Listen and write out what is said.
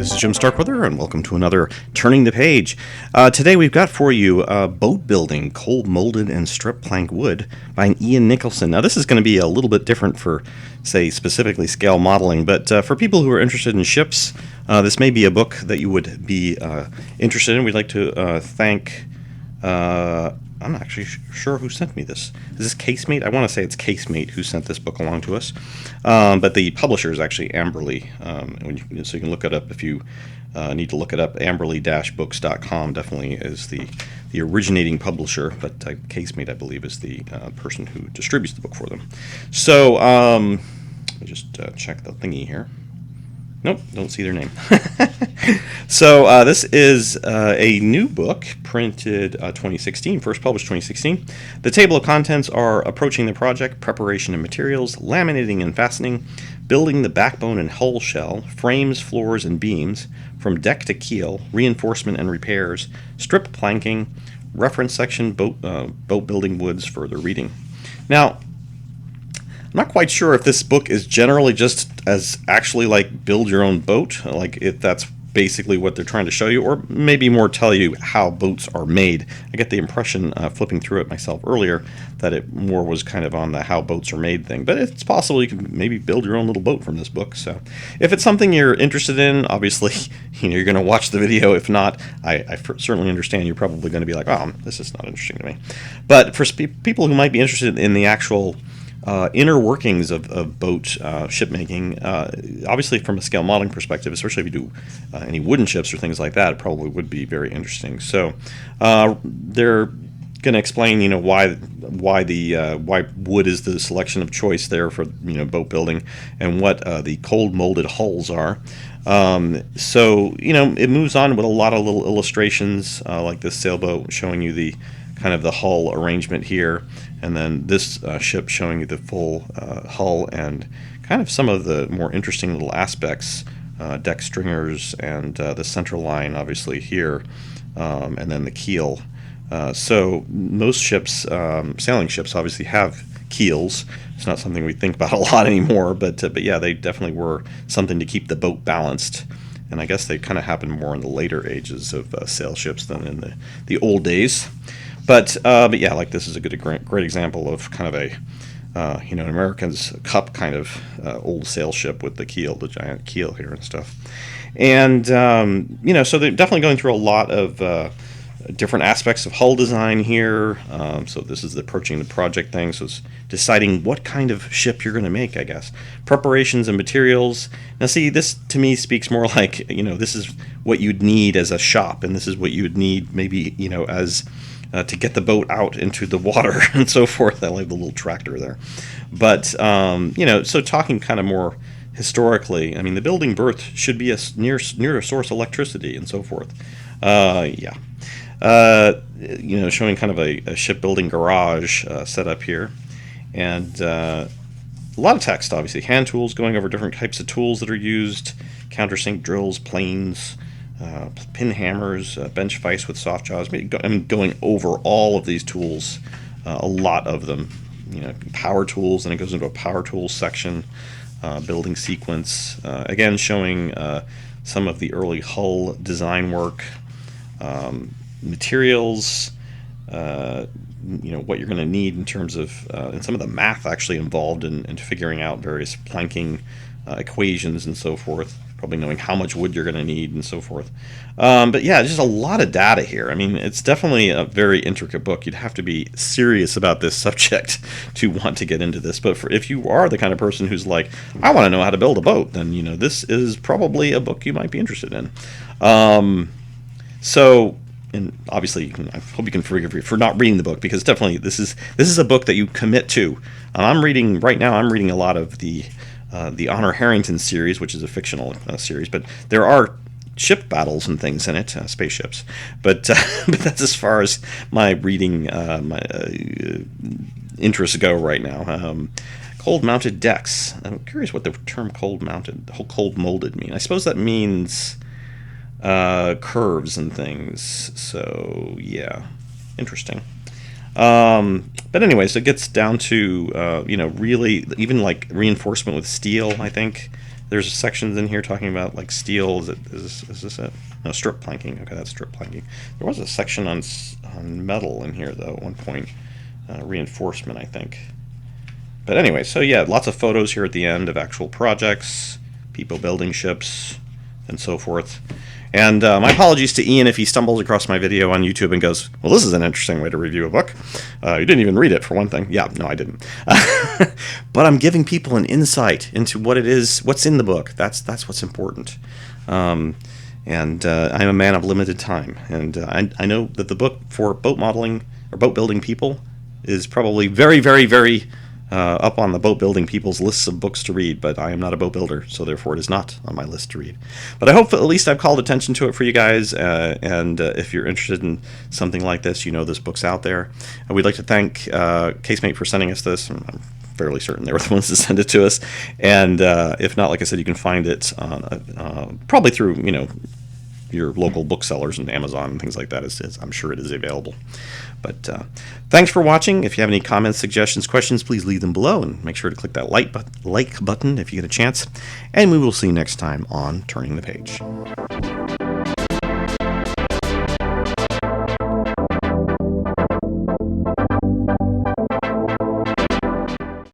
This is Jim Starkweather, and welcome to another Turning the Page. Today we've got for you Boatbuilding, Cold Molded and Strip Plank Wood by Ian Nicholson. Now this is going to be a little bit different for, say, specifically scale modeling, but for people who are interested in ships, this may be a book that you would be interested in. We'd like to thank... I'm not actually sure who sent me this. Is this Casemate? I want to say it's Casemate who sent this book along to us. But the publisher is actually Amberley. So you can look it up if you need to look it up. Amberley-books.com definitely is the originating publisher, but Casemate, I believe, is the person who distributes the book for them. So let me just check the thingy here. Nope, don't see their name. So this is a new book, printed 2016, first published 2016. The table of contents are approaching the project, preparation of materials, laminating and fastening, building the backbone and hull shell, frames, floors, and beams, from deck to keel, reinforcement and repairs, strip planking, reference section, boat building woods, further reading. Now, I'm not quite sure if this book is generally just as actually like build your own boat, like if that's basically what they're trying to show you, or maybe more tell you how boats are made. I get the impression, flipping through it myself earlier, that it more was kind of on the how boats are made thing. But it's possible you can maybe build your own little boat from this book. So if it's something you're interested in, obviously you're going to watch the video. If not, I certainly understand you're probably going to be like, oh, this is not interesting to me. But for people who might be interested in the actual inner workings of boat shipmaking, obviously from a scale modeling perspective, especially if you do any wooden ships or things like that, it probably would be very interesting. So they're going to explain, why wood is the selection of choice there for boat building, and what the cold molded hulls are. So it moves on with a lot of little illustrations, like this sailboat showing you the kind of the hull arrangement here, and then this ship showing you the full hull and kind of some of the more interesting little aspects, deck stringers and the center line obviously here, and then the keel. So most ships, sailing ships, obviously have keels. It's not something we think about a lot anymore, but yeah, they definitely were something to keep the boat balanced. And I guess they kind of happened more in the later ages of sail ships than in the old days. But yeah, like this is a great example of kind of a an American's Cup kind of old sail ship with the keel, the giant keel here and stuff. And so they're definitely going through a lot of different aspects of hull design here. So this is approaching the project thing. So it's deciding what kind of ship you're going to make, I guess. Preparations and materials. Now, see, this to me speaks more like this is what you'd need as a shop, and this is what you would need maybe as to get the boat out into the water and so forth. I like the little tractor there. But, so talking kind of more historically, I mean, the building berth should be near a source of electricity and so forth. Yeah. Showing kind of a shipbuilding garage set up here. And a lot of text, obviously. Hand tools, going over different types of tools that are used, countersink drills, planes, pin hammers, bench vise with soft jaws. Going over all of these tools, a lot of them. Power tools, and it goes into a power tools section, building sequence. Again, showing some of the early hull design work, materials, what you're going to need in terms of, and some of the math actually involved in figuring out various planking equations and so forth. Probably knowing how much wood you're going to need and so forth. But yeah, just a lot of data here. I mean, it's definitely a very intricate book. You'd have to be serious about this subject to want to get into this. But if you are the kind of person who's like, I want to know how to build a boat, then this is probably a book you might be interested in. So, and obviously, I hope you can forgive me for not reading the book, because definitely this is a book that you commit to. I'm reading a lot of the Honor Harrington series, which is a fictional series, but there are ship battles and things in it, spaceships. But but that's as far as my reading interests go right now. Cold mounted decks. I'm curious what the term cold molded mean. I suppose that means curves and things. So yeah, interesting. But anyway, so it gets down to really even like reinforcement with steel, I think, There's sections in here talking about like steel. Is this it? No, strip planking. Okay, that's strip planking. There was a section on metal in here though at one point, reinforcement, I think. But anyway, so yeah, lots of photos here at the end of actual projects, people building ships, and so forth. And my apologies to Ian if he stumbles across my video on YouTube and goes, well, this is an interesting way to review a book. You didn't even read it, for one thing. Yeah, no, I didn't. But I'm giving people an insight into what it is, what's in the book. That's what's important. I'm a man of limited time. And I know that the book for boat modeling or boat building people is probably very, very, very up on the boat building people's lists of books to read, but I am not a boat builder, so therefore it is not on my list to read. But I hope that at least I've called attention to it for you guys, and if you're interested in something like this, you know this book's out there. We'd like to thank Casemate for sending us this. I'm fairly certain they were the ones that sent it to us, and if not, like I said, you can find it probably through, you know, your local booksellers and Amazon and things like that. I'm sure it is available. But thanks for watching. If you have any comments, suggestions, questions, please leave them below, and make sure to click that like button if you get a chance. And we will see you next time on Turning the Page.